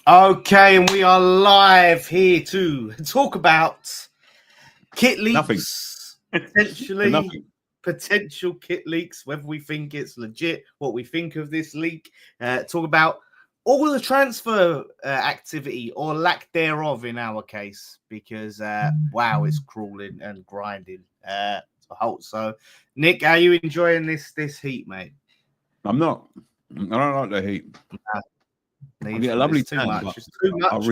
Okay, and we are live here to talk about kit leaks, potential kit leaks, whether we think it's legit, what we think of this leak, talk about all the transfer activity or lack thereof in our case, because wow, it's crawling and grinding. So, Nick, how are you enjoying this heat, mate? I'm not. I don't like the heat. I get a lovely tan, but it's too much.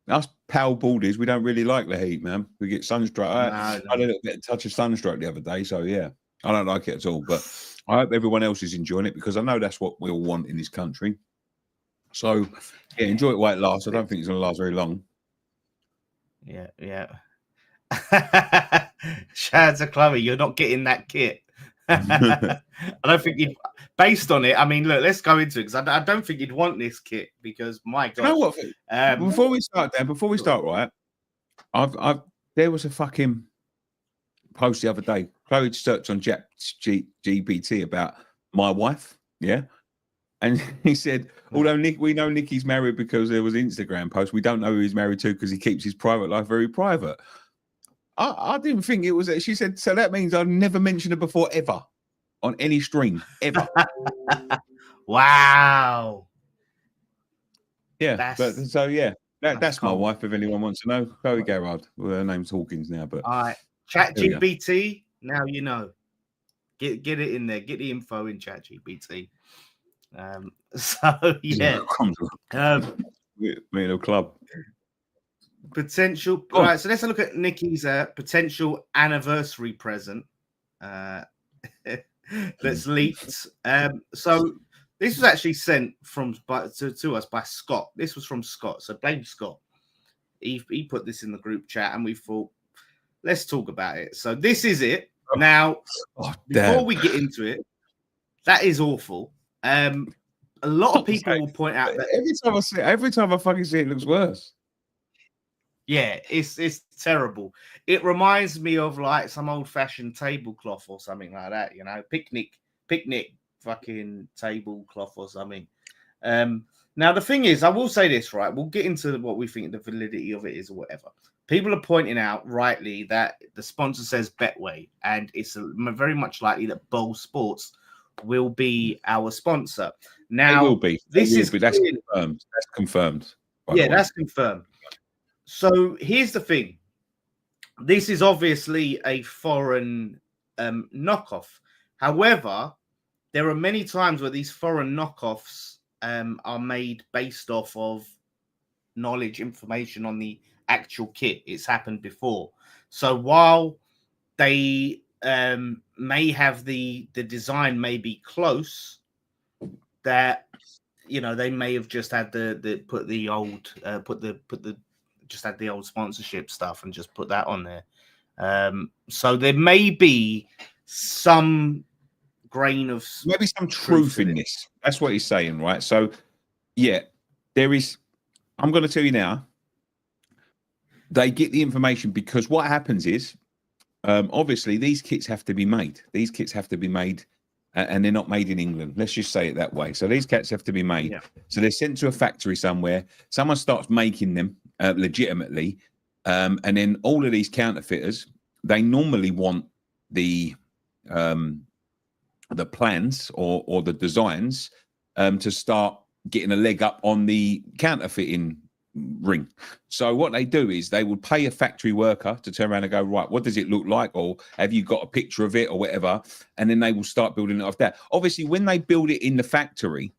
Us pale baldies, we don't really like the heat, man. We get sunstroke. I had a little bit of touch of sunstroke the other day, so yeah, I don't like it at all. But I hope everyone else is enjoying it because I know that's what we all want in this country. So yeah, enjoy it while it lasts. I don't think it's going to last very long. Yeah. Shout out to Chloe, you're not getting that kit. I don't think you'd, based on it. I mean, look, let's go into it because I don't think you'd want this kit because my God. You know what? Before we start, right? There was a fucking post the other day. Chloe searched on GPT about my wife, yeah, and he said, although we know Nicky's married because there was an Instagram post, we don't know who he's married to because he keeps his private life very private. I didn't think it was. She said, so that means I've never mentioned her before ever on any stream ever. Wow. Yeah, that's my wife. If anyone wants to know, Chloe Garrard. Well, her name's Hawkins now, but all right, ChatGPT. Now you know. Get it in there. Get the info in ChatGPT. So yeah, we're in a club. Potential. All right, so let's look at Nicky's potential anniversary present. That's leaked. So this was actually sent to us by Scott. This was from Scott. So blame Scott. He put this in the group chat, and we thought, let's talk about it. So this is it. Now, before we get into it, that is awful. A lot of people will point out that every time I fucking see it, it looks worse. Yeah, it's terrible. It reminds me of like some old-fashioned tablecloth or something like that, you know, picnic fucking tablecloth or something. Now the thing is, I will say this, right? We'll get into what we think the validity of it is or whatever. People are pointing out rightly that the sponsor says Betway, and it's very much likely that Bowl Sports will be our sponsor. Now, it will be. That's confirmed. That's confirmed. Yeah, that's confirmed. So here's the thing. This is obviously a foreign knockoff. However, there are many times where these foreign knockoffs are made based off of knowledge, information on the actual kit. It's happened before. So while they may have the design may be close, that they may have just had just had the old sponsorship stuff and just put that on there. So there may be some grain of maybe some truth in this. That's what he's saying, right? So yeah, there is. I'm going to tell you now. They get the information because what happens is, obviously, these kits have to be made. These kits have to be made, and they're not made in England. Let's just say it that way. So these kits have to be made. Yeah. So they're sent to a factory somewhere. Someone starts making them legitimately, and then all of these counterfeiters, they normally want the plans or the designs to start getting a leg up on the counterfeiting ring. So what they do is they will pay a factory worker to turn around and go, right, what does it look like? Or have you got a picture of it or whatever? And then they will start building it off that. Obviously, when they build it in the factory,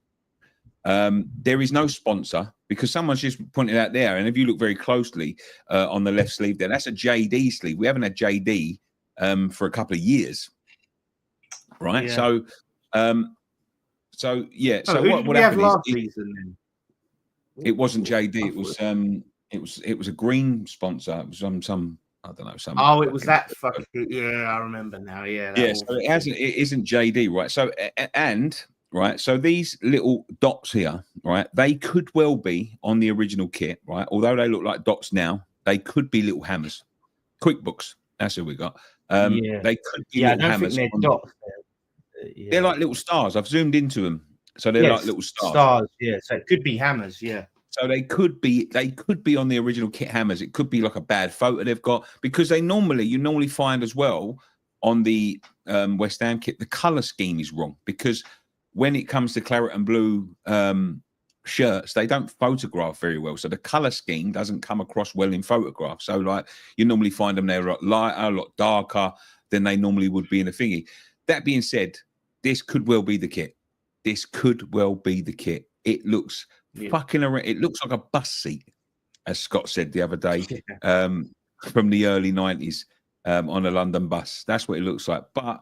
there is no sponsor because someone's just pointed out there. And if you look very closely on the left sleeve there, that's a JD sleeve. We haven't had JD for a couple of years. Right. Yeah. So what happened last season then? It wasn't JD. It was a green sponsor. It was some I don't know. Oh, it was that fucking. Yeah, I remember now. Yeah. Yeah. So it isn't JD, right? So right. So these little dots here, right? They could well be on the original kit, right? Although they look like dots now, they could be little hammers. QuickBooks. That's who we got. They could be little hammers. Think they're dots. They're like little stars. I've zoomed into them. So they're like Yes, little stars. stars. Yeah, so it could be hammers. Yeah. So they could be on the original kit hammers. It could be like a bad photo they've got, because you normally find as well on the West Ham kit, the color scheme is wrong, because when it comes to claret and blue shirts, they don't photograph very well. So the color scheme doesn't come across well in photographs. So like you normally find them, they're a lot lighter, a lot darker than they normally would be in a thingy. That being said, this could well be the kit. This could well be the kit. It looks fucking around. It looks like a bus seat, as Scott said the other day, from the early 90s on a London bus. That's what it looks like. But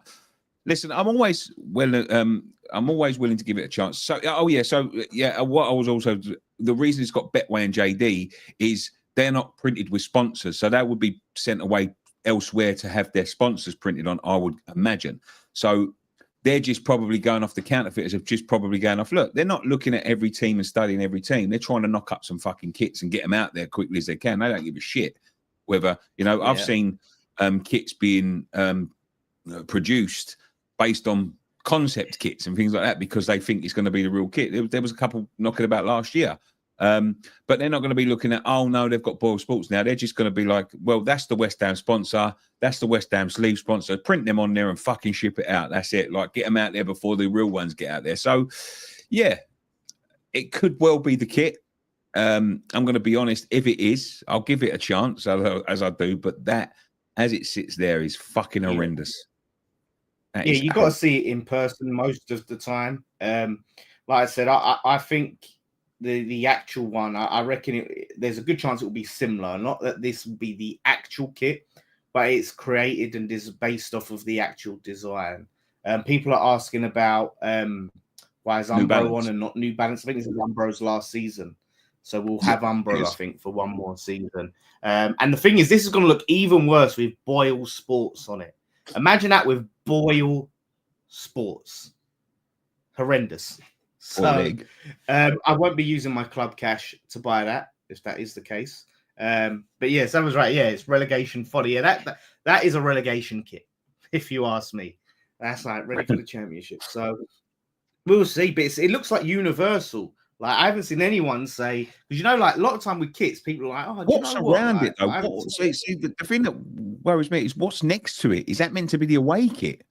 listen, I'm always willing to give it a chance. So what I was also, the reason it's got Betway and JD is they're not printed with sponsors, so that would be sent away elsewhere to have their sponsors printed on, I would imagine. So they're just probably going off, the counterfeiters have just probably going off. Look, they're not looking at every team and studying every team. They're trying to knock up some fucking kits and get them out there quickly as they can. They don't give a shit whether, I've seen kits being produced based on concept kits and things like that because they think it's going to be the real kit. There was a couple knocking about last year. But they're not going to be looking at, oh no, they've got Boyle Sports now. They're just going to be like, well, that's the West Ham sponsor. That's the West Ham sleeve sponsor. Print them on there and fucking ship it out. That's it. Like, get them out there before the real ones get out there. So, yeah, it could well be the kit. I'm going to be honest. If it is, I'll give it a chance as I do. But that, as it sits there, is fucking horrendous. You got to see it in person most of the time. Like I said, I think the actual one, I reckon there's a good chance it will be similar. Not that this will be the actual kit, but it's created and is based off of the actual design. People are asking about why is Umbro on and not New Balance. I think this is Umbro's last season. So we'll have Umbro, I think, for one more season. And the thing is, this is going to look even worse with Boyle Sports on it. Imagine that with Boyle Sports. Horrendous. So I won't be using my club cash to buy that, if that is the case. But yeah, someone's right. Yeah, it's relegation fodder. Yeah, that is a relegation kit, if you ask me. That's like ready for the championship. So we'll see. But it looks like universal. Like I haven't seen anyone say, because like a lot of time with kits, people are like, "Oh, what's around it though?" The thing that worries me is what's next to it. Is that meant to be the away kit?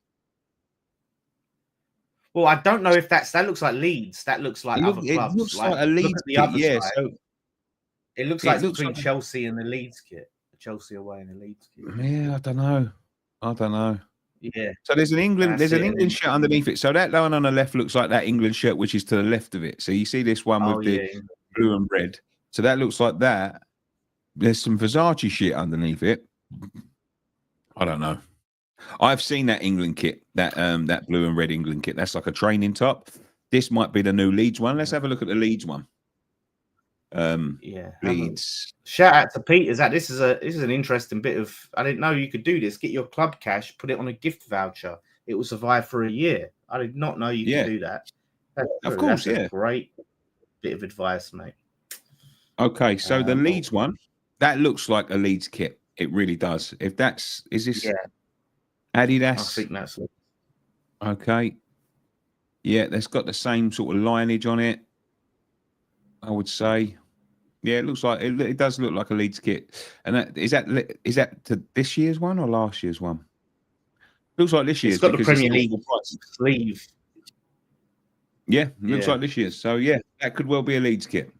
Well, I don't know if that looks like Leeds. That looks like other clubs. It looks like a Leeds kit, yeah. So it looks like between Chelsea and the Leeds kit. Chelsea away and the Leeds kit. Yeah, I don't know. Yeah. So there's an England shirt underneath it. So that one on the left looks like that England shirt, which is to the left of it. So you see this one with the blue and red. So that looks like that. There's some Versace shit underneath it. I don't know. I've seen that England kit, that blue and red England kit. That's like a training top. This might be the new Leeds one. Let's have a look at the Leeds one. Leeds. Shout out to Peters. This is an interesting bit of. I didn't know you could do this. Get your club cash, put it on a gift voucher. It will survive for a year. I did not know you could do that. Of course, that's a great bit of advice, mate. Okay, so the Leeds one, that looks like a Leeds kit. It really does. Is this Adidas? I think that's it. Okay. Yeah, that's got the same sort of lineage on it, I would say. Yeah, it looks like it does look like a Leeds kit. And is that to this year's one or last year's one? Looks like this year's. It's got the Premier League sleeve. Yeah, looks like this year's. So yeah, that could well be a Leeds kit.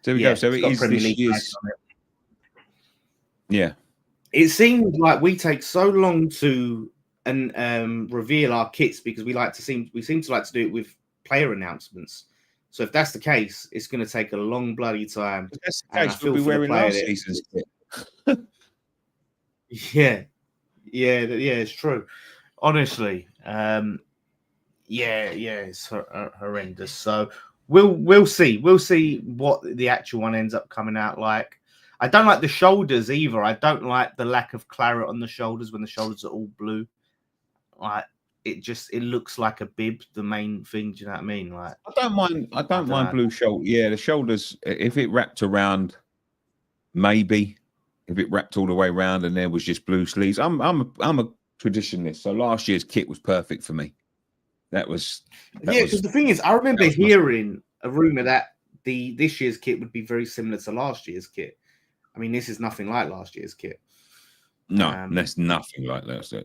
So we go. So it is this year's. Yeah. It seems like we take so long to reveal our kits because we seem to like to do it with player announcements. So if that's the case, it's going to take a long bloody time. If that's the case, we'll be wearing last season's kit. Yeah, it's true. Honestly, it's horrendous. So we'll see. We'll see what the actual one ends up coming out like. I don't like the shoulders either. I don't like the lack of claret on the shoulders when the shoulders are all blue. Like it looks like a bib, the main thing. Do you know what I mean? Like I don't mind blue shoulder. Yeah, the shoulders, if it wrapped around, maybe. If it wrapped all the way around and there was just blue sleeves. I'm a traditionalist. So last year's kit was perfect for me. That was because the thing is, I remember hearing a rumor that this year's kit would be very similar to last year's kit. I mean, this is nothing like last year's kit. No, that's nothing like that. So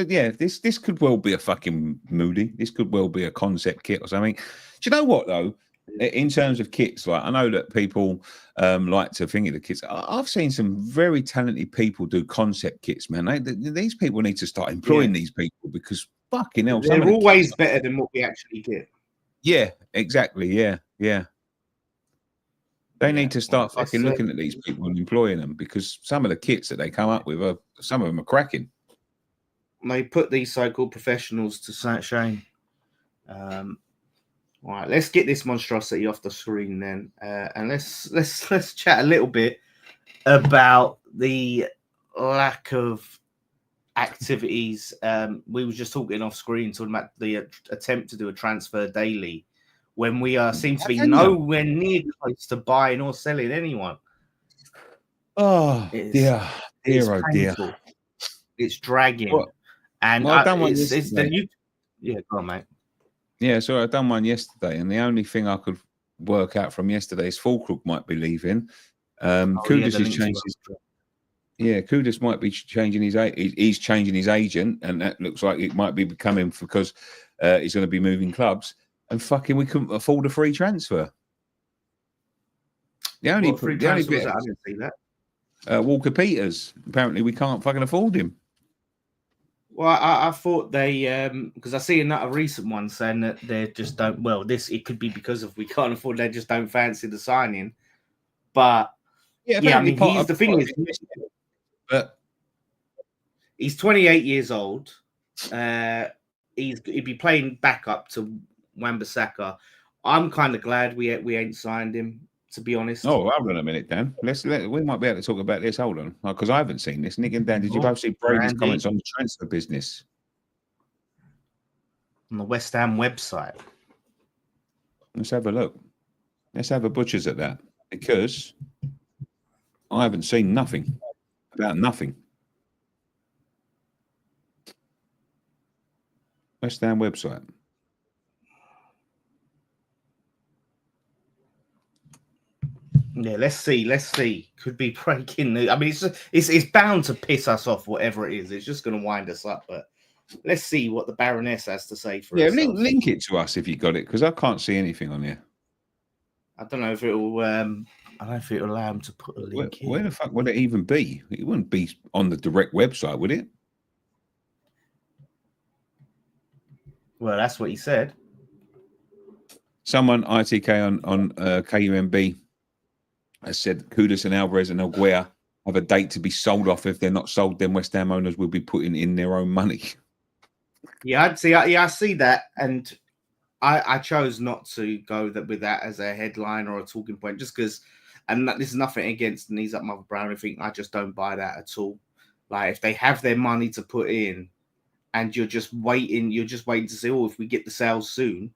yeah, this could well be a fucking Moody. This could well be a concept kit or something. Do you know what though? In terms of kits, like I know that people like to think of the kits. I've seen some very talented people do concept kits, man. These people need to start employing these people because fucking hell, they're always better than what we actually get. Yeah, exactly. Yeah. They need to start fucking looking at these people and employing them because some of the kits that they come up with some of them are cracking. They put these so-called professionals to shame. All right, let's get this monstrosity off the screen then, and let's chat a little bit about the lack of activities. We were just talking off screen, talking about the attempt to do a transfer daily when we seem to be nowhere near close to buying or selling anyone. Oh, dear. It's dragging. Well, and I've done one yesterday. Yeah, go on, mate. Yeah, so I've done one yesterday, and the only thing I could work out from yesterday is Fulcrook might be leaving. Kudus has changed his. Yeah, Kudus might be changing he's changing his agent, and that looks like it might be becoming because he's going to be moving clubs. And fucking, we couldn't afford a free transfer. The only bit I didn't see that. Walker Peters. Apparently, we can't fucking afford him. Well, I thought they because I see a recent one saying that they just don't. Well, it could be because of we can't afford. They just don't fancy the signing. But yeah, I mean, the thing is, but he's 28 years old. He'd be playing backup to Wan-Bissaka. I'm kind of glad we ain't signed him, to be honest. Oh, hold on a minute, Dan. We might be able to talk about this. Hold on, because I haven't seen this. Nick and Dan, did you both see Brady's comments on the transfer business on the West Ham website? Let's have a look. Let's have a butcher's at that because I haven't seen nothing about nothing. West Ham website. Yeah, let's see. Could be breaking news. I mean, it's bound to piss us off, whatever it is. It's just going to wind us up. But let's see what the Baroness has to say for us. Link it to us if you got it, because I can't see anything on here. I don't know if it will. I don't know if it will allow him to put a link. Where the fuck would it even be? It wouldn't be on the direct website, would it? Well, that's what he said. Someone ITK on KUMB has said Kudus and Alvarez and Aguirre have a date to be sold off. If they're not sold, then West Ham owners will be putting in their own money. Yeah, I see that, and I chose not to go with that as a headline or a talking point, just because. And this is nothing against Knees Up Mother Brown. I think I just don't buy that at all. Like if they have their money to put in, and you're just waiting to see, if we get the sales soon.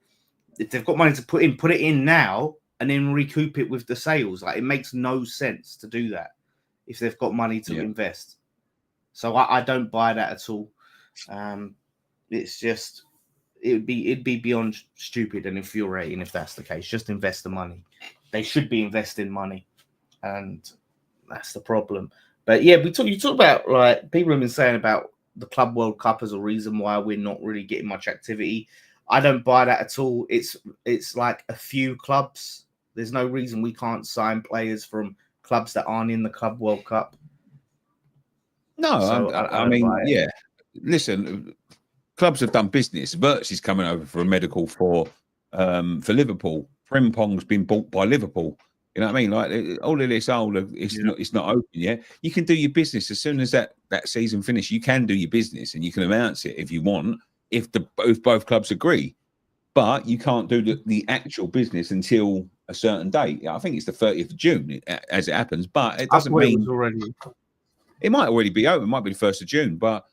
If they've got money to put it in now. And then recoup it with the sales. Like it makes no sense to do that if they've got money to invest. So I don't buy that at all. It's just it'd be beyond stupid and infuriating if that's the case. Just invest the money. They should be investing money, and that's the problem. But yeah, you talk about like people have been saying about the Club World Cup as a reason why we're not really getting much activity. I don't buy that at all. It's like a few clubs. There's no reason we can't sign players from clubs that aren't in the Club World Cup. No, so I mean, yeah. Listen, clubs have done business. Virts is coming over for a medical for Liverpool. Frimpong's been bought by Liverpool. You know what I mean? Like all of this, it's not open yet. You can do your business as soon as that season finishes. You can do your business and you can announce it if you want, if both clubs agree. But you can't do the actual business until a certain date. I think it's the 30th of June, as it happens. But it doesn't mean it might already be open. It might be the 1st of June. But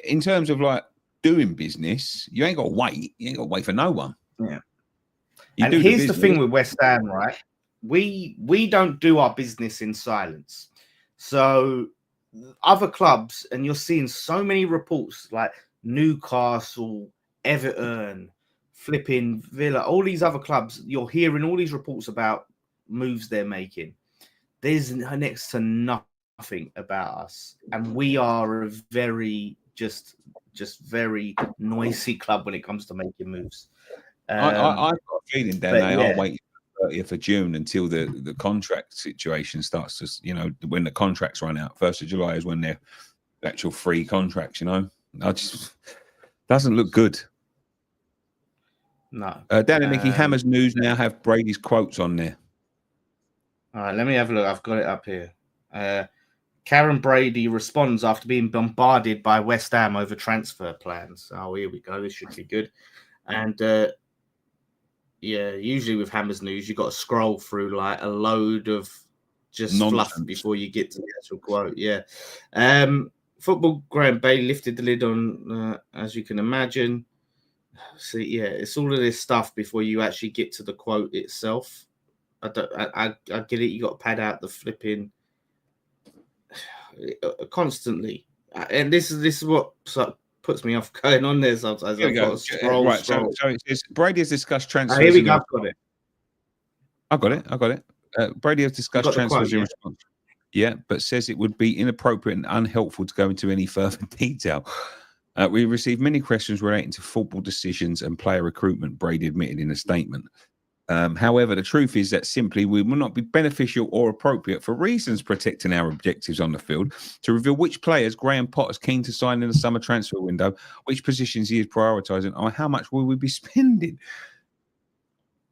in terms of like doing business, you ain't got to wait. You ain't got to wait for no one. Yeah. And here's the thing with West Ham, right? We don't do our business in silence. So other clubs, and you're seeing so many reports like Newcastle, Everton, flipping Villa, all these other clubs, you're hearing all these reports about moves they're making. There's next to nothing about us, and we are a very just very noisy club when it comes to making moves. I've got a feeling, Dan, they yeah. are waiting for 30th of June until the contract situation starts to, you know, when the contracts run out. 1st of July is when they're actual free contracts, you know. I just doesn't look good. No. Dan and Mickey, Hammers News now have Brady's quotes on there. All right, let me have a look. I've got it up here. Karen Brady responds after being bombarded by West Ham over transfer plans. Oh, here we go. This should be good. And yeah, usually with Hammers News, you've got to scroll through like a load of just fluff before you get to the actual quote. Yeah. Football Graham Bay lifted the lid on, as you can imagine. So yeah, it's all of this stuff before you actually get to the quote itself. I get it. You got to pad out the flipping constantly, and this is what puts me off going on there sometimes. I've got to scroll. Right, so it says Brady has discussed transfers. Here we go. I've got it. I got it. Brady has discussed transfers in response. Yeah, but says it would be inappropriate and unhelpful to go into any further detail. We received many questions relating to football decisions and player recruitment, Brady admitted in a statement. However, the truth is that simply we will not be beneficial or appropriate for reasons protecting our objectives on the field to reveal which players Graham Potter's keen to sign in the summer transfer window, which positions he is prioritising, or how much will we be spending.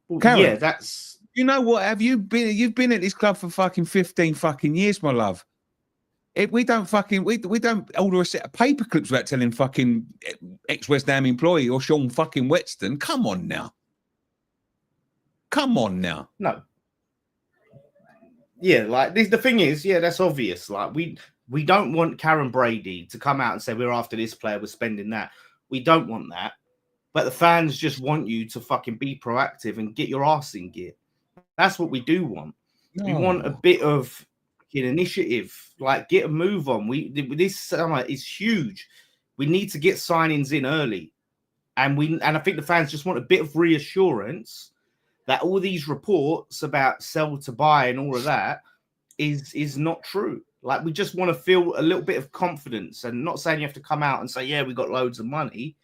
Well, Karen, yeah, that's... You know what? Have you been? You've been at this club for fucking 15 fucking years, my love. We don't fucking we don't order a set of paper clips without telling fucking ex-West Ham employee or Sean fucking Whetstone. Come on now. Come on now. No. Yeah, like the thing is, yeah, that's obvious. Like we don't want Karen Brady to come out and say we're after this player, we're spending that. We don't want that. But the fans just want you to fucking be proactive and get your arse in gear. That's what we do want. No. We want a bit of initiative, like get a move on. This summer is huge. We need to get signings in early, and I think the fans just want a bit of reassurance that all these reports about sell to buy and all of that is not true. Like we just want to feel a little bit of confidence, and not saying you have to come out and say, yeah, we got loads of money,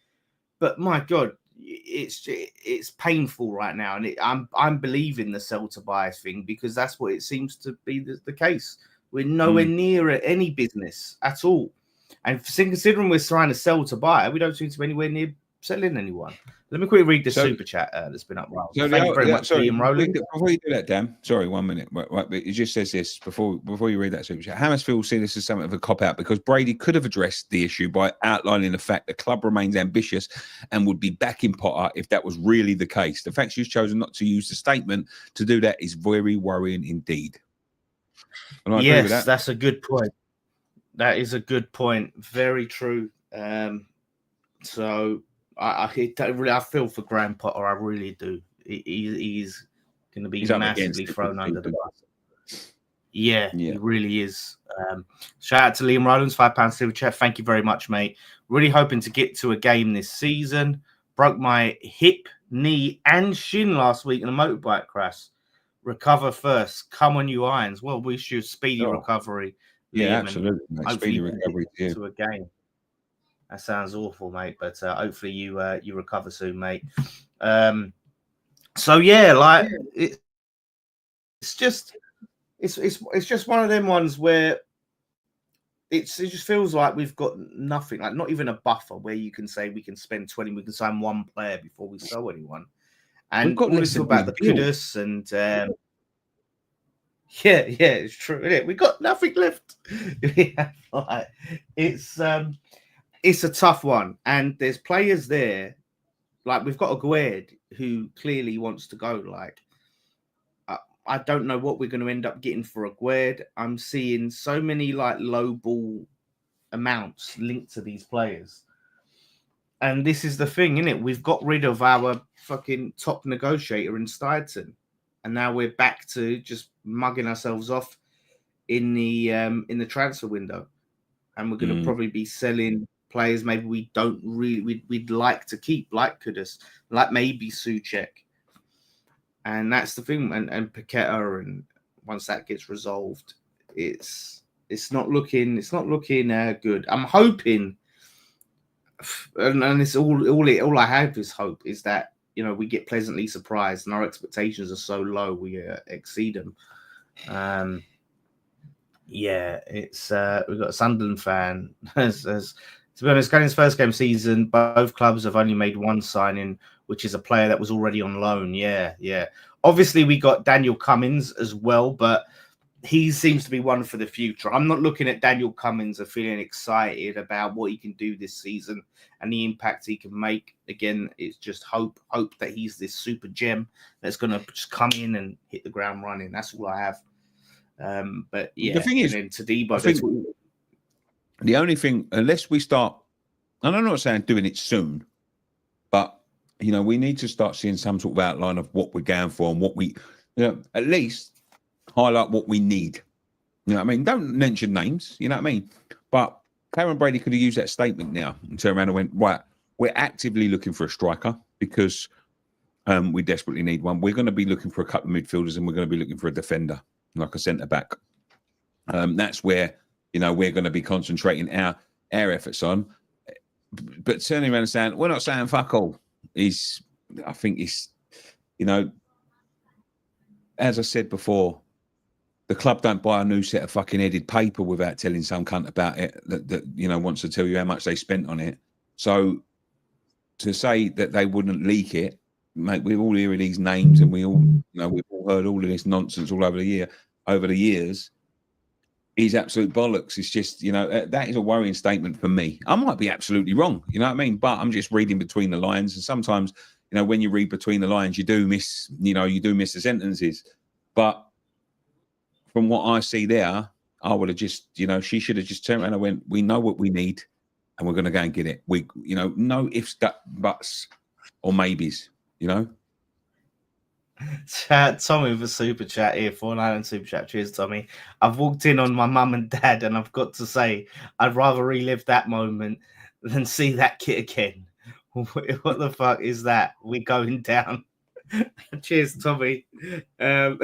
but my God, it's painful right now, and I'm believing the sell to buy thing because that's what it seems to be the case. We're nowhere near any business at all, and considering we're trying to sell to buy, we don't seem to be anywhere near selling anyone. Let me quickly read the super chat that's been up. So thank you very much, Liam Rowling. Before you do that, Dan, sorry, 1 minute. Right, it just says this before you read that super chat. Hammersfield see this as something of a cop-out because Brady could have addressed the issue by outlining the fact the club remains ambitious and would be backing Potter if that was really the case. The fact she's chosen not to use the statement to do that is very worrying indeed. Yes, that's a good point. That is a good point. Very true. So I feel for Graham Potter. I really do. He's going to be massively thrown under the bus. Yeah, he really is. Shout out to Liam Rowlands, £5 silver chat. Thank you very much, mate. Really hoping to get to a game this season. Broke my hip, knee, and shin last week in a motorbike crash. Recover first. Come on, you irons. Well, wish you a speedy recovery. Yeah, absolutely. Speedy recovery to a game. That sounds awful, mate. But hopefully you recover soon, mate. So yeah, like it's just one of them ones where it just feels like we've got nothing, like not even a buffer where you can say we can spend 20, we can sign one player before we sell anyone. And we've got this about the Kudus and yeah, it's true, isn't it? We got nothing left. It's a tough one, and there's players there. Like we've got Aguerd who clearly wants to go. Like I don't know what we're going to end up getting for Aguerd. I'm seeing so many like low ball amounts linked to these players, and this is the thing, isn't it? We've got rid of our fucking top negotiator in Steidton, and now we're back to just mugging ourselves off in the transfer window, and we're going to probably be selling players maybe we don't really we'd like to keep, like Kudus, like maybe Souček. And that's the thing, and Paqueta, and once that gets resolved, it's not looking good. I'm hoping, and it's all I have is hope, is that we get pleasantly surprised and our expectations are so low we exceed them. Yeah, it's we've got a Sunderland fan as to be honest, Canning's first game season, both clubs have only made one signing, which is a player that was already on loan. Yeah. Obviously, we got Daniel Cummins as well, but he seems to be one for the future. I'm not looking at Daniel Cummins and feeling excited about what he can do this season and the impact he can make. Again, it's just hope that he's this super gem that's going to just come in and hit the ground running. That's all I have. But yeah, the thing is, Todibo, the only thing, unless we start, and I'm not saying doing it soon, but we need to start seeing some sort of outline of what we're going for and what we, at least highlight what we need. You know what I mean? Don't mention names, you know what I mean? But Karen Brady could have used that statement now and turned around and went, right, we're actively looking for a striker because we desperately need one. We're going to be looking for a couple of midfielders and we're going to be looking for a defender, like a centre back. That's where we're going to be concentrating our efforts on. But turning around and saying we're not saying fuck all I think it's as I said before, the club don't buy a new set of fucking headed paper without telling some cunt about it that wants to tell you how much they spent on it. So to say that they wouldn't leak it, mate, we're all hearing these names and we all we've all heard all of this nonsense all over the years. Is absolute bollocks. It's just, that is a worrying statement for me. I might be absolutely wrong, you know what I mean? But I'm just reading between the lines. And sometimes, when you read between the lines, you do miss the sentences. But from what I see there, I would have just, she should have just turned around and went, we know what we need and we're going to go and get it. We, no ifs, buts or maybes, Tommy with a super chat here, 499 super chat. Cheers, Tommy. I've walked in on my mum and dad, and I've got to say, I'd rather relive that moment than see that kit again. What the fuck is that? We going down? Cheers, Tommy. Yeah,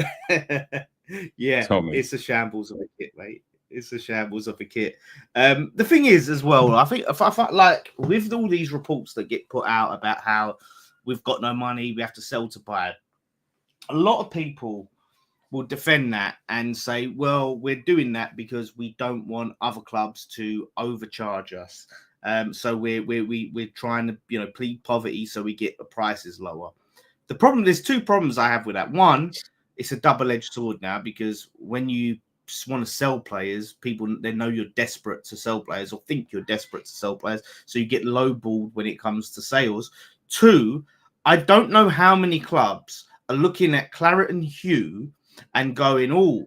Tommy. It's a shambles of a kit, mate. It's a shambles of a kit. The thing is, as well, I think like with all these reports that get put out about how we've got no money, we have to sell to buy. A lot of people will defend that and say, well, we're doing that because we don't want other clubs to overcharge us. So we're trying to, plead poverty so we get the prices lower. The problem, there's two problems I have with that. One, it's a double-edged sword now because when you want to sell players, people, they know you're desperate to sell players or think you're desperate to sell players. So you get lowballed when it comes to sales. Two, I don't know how many clubs are looking at Claret and Hugh and going, "Oh,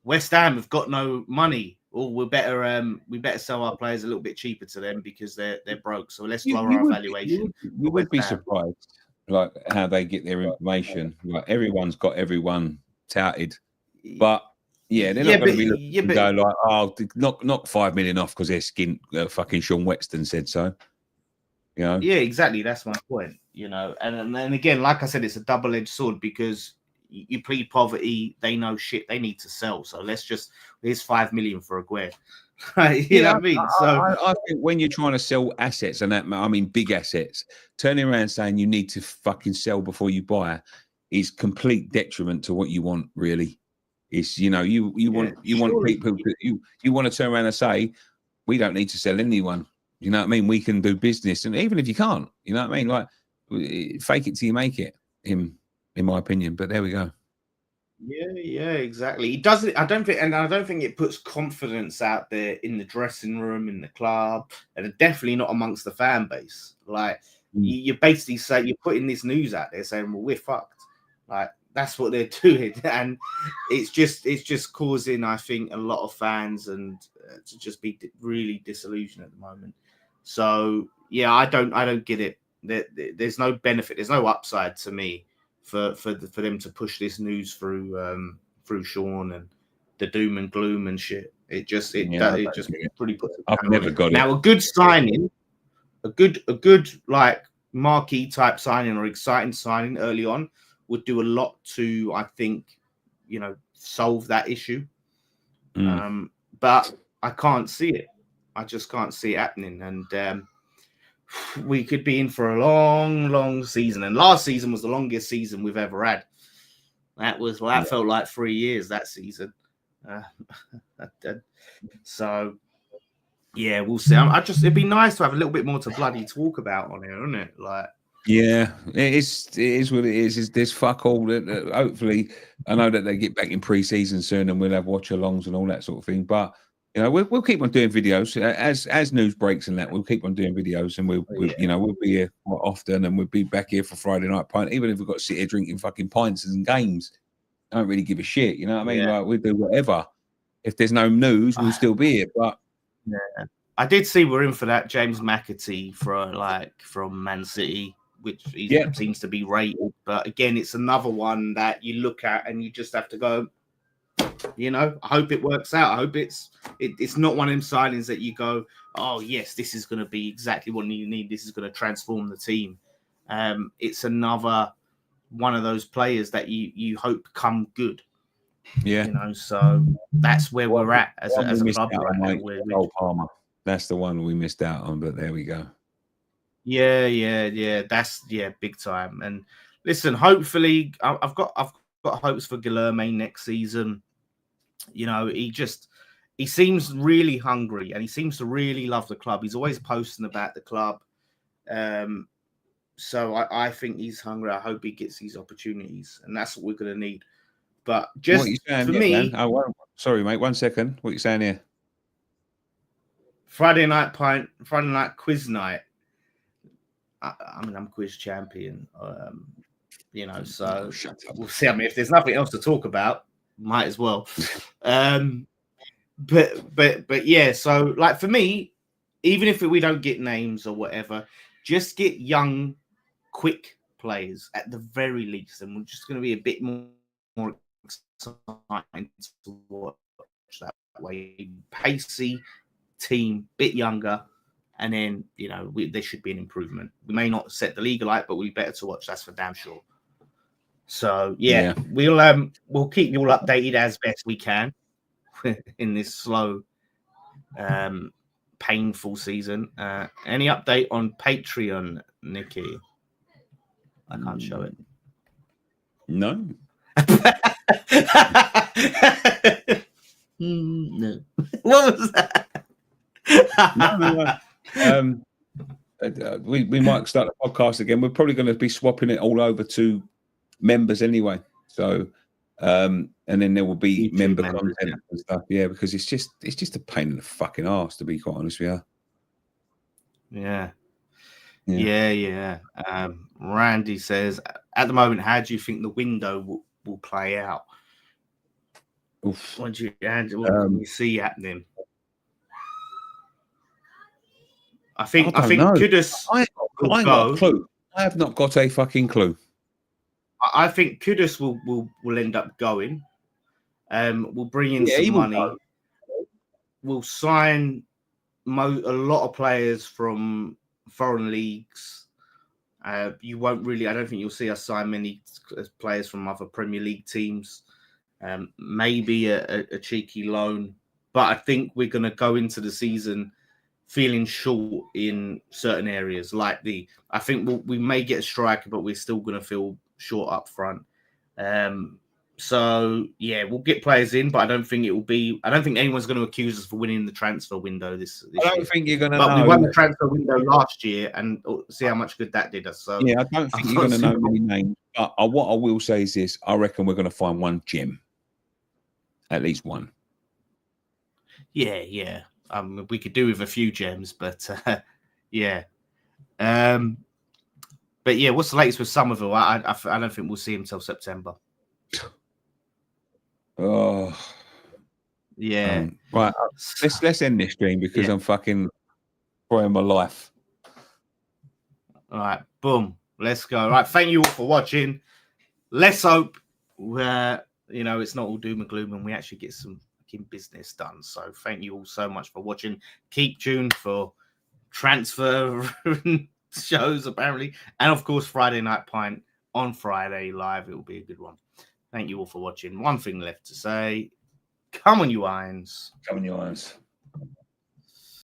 West Ham have got no money. Oh, we better sell our players a little bit cheaper to them because they're broke. So let's lower our valuation." You would be surprised, like how they get their information. Like everyone's got everyone touted, but yeah, they're not going to be looking to go like, "Oh, knock 5 million off because they're skint." Fucking Sean Wexton said so. Yeah, exactly. That's my point. And then again, like I said, it's a double-edged sword because you plead poverty, they know shit, they need to sell. So here's 5 million for Aguero. You know what I mean? So I think when you're trying to sell assets, and that I mean big assets, turning around saying you need to fucking sell before you buy is complete detriment to what you want. Really, it's you want people to, you want to turn around and say we don't need to sell anyone. You know what I mean? We can do business, and even if you can't, you know what I mean? Like fake it till you make it. In my opinion, but there we go. Yeah, exactly. It doesn't. I don't think it puts confidence out there in the dressing room, in the club, and definitely not amongst the fan base. Like you basically say you're putting this news out there saying, "Well, we're fucked." Like that's what they're doing, and it's just causing, I think, a lot of fans and to just be really disillusioned at the moment. So yeah, I don't get it. There's no benefit. There's no upside to me for them to push this news through Sean and the doom and gloom and shit. It just really puts it I've down never on it. got it. Now, a good signing, a good like marquee type signing or exciting signing early on would do a lot to, I think, solve that issue. But I can't see it. I just can't see it happening. And we could be in for a long season. And last season was the longest season we've ever had. That felt like 3 years that season. So yeah, we'll see. It'd be nice to have a little bit more to bloody talk about on here, isn't it? Like, yeah, it is what it is. There's fuck all. Hopefully, I know that they get back in pre-season soon, and we'll have watch-alongs and all that sort of thing. But we'll keep on doing videos as news breaks and that. We'll keep on doing videos, and we'll be here more often, and we'll be back here for Friday night pint. Even if we've got to sit here drinking fucking pints and games, I don't really give a shit. You know what I mean? Like, we'll do whatever. If there's no news, we'll still be here. But yeah, I did see we're in for that James McAtee from Man City, which seems to be rated. But again, it's another one that you look at and you just have to go, I hope it works out. I hope it's not one of them signings that you go, oh yes, this is going to be exactly what you need. This is going to transform the team. It's another one of those players that you hope come good. Yeah. So that's where we're at as a club. Palmer. That's the one we missed out on, but there we go. Yeah. That's big time. And listen, hopefully, I've got hopes for Guilherme next season. He seems really hungry and he seems to really love the club. He's always posting about the club. So I think he's hungry. I hope he gets these opportunities, and that's what we're going to need. But just for me, sorry, mate. 1 second. What are you saying here? Friday night quiz night. I mean, I'm quiz champion. So we'll see. I mean, if there's nothing else to talk about, might as well. But yeah. So like for me, even if we don't get names or whatever, just get young, quick players at the very least, and we're just going to be a bit more exciting to watch that way. Pacey team, bit younger, and then there should be an improvement. We may not set the league alight, but we'll be better to watch. That's for damn sure. So yeah. We'll keep you all updated as best we can in this slow, painful season. Any update on Patreon, Nikki? I can't show it. No. No. What was that? No. We might start the podcast again. We're probably going to be swapping it all over to members anyway. So, and then there will be member content and stuff. Yeah, because it's just a pain in the fucking arse, to be quite honest with you. Yeah. Randy says, at the moment, how do you think the window will play out? Oof. What do you see happening? I think Kudus. I ain't got a clue. I have not got a fucking clue. I think Kudus will end up going. We'll bring in some money. We'll sign a lot of players from foreign leagues. You won't really. I don't think you'll see us sign many players from other Premier League teams. Maybe a cheeky loan, but I think we're going to go into the season feeling short in certain areas. I think we may get a striker, but we're still going to feel short up front. So yeah, we'll get players in, but I don't think anyone's going to accuse us for winning the transfer window this I don't think you're going to. But we won the transfer window last year, and see how much good that did us. So yeah, I don't think you're going to know many names. But what I will say is this: I reckon we're going to find one gem. At least one. Yeah. We could do with a few gems, but yeah. But yeah, what's the latest with Somerville? I don't think we'll see him till September. Oh. Yeah. Right. Let's end this stream because I'm fucking throwing my life. All right. Boom. Let's go. All right. Thank you all for watching. Let's hope it's not all doom and gloom and we actually get some getting business done. So thank you all so much for watching. Keep tuned for transfer shows, apparently. And of course, Friday Night Pint on Friday live. It will be a good one. Thank you all for watching. One thing left to say. Come on, you irons. Come on, you irons.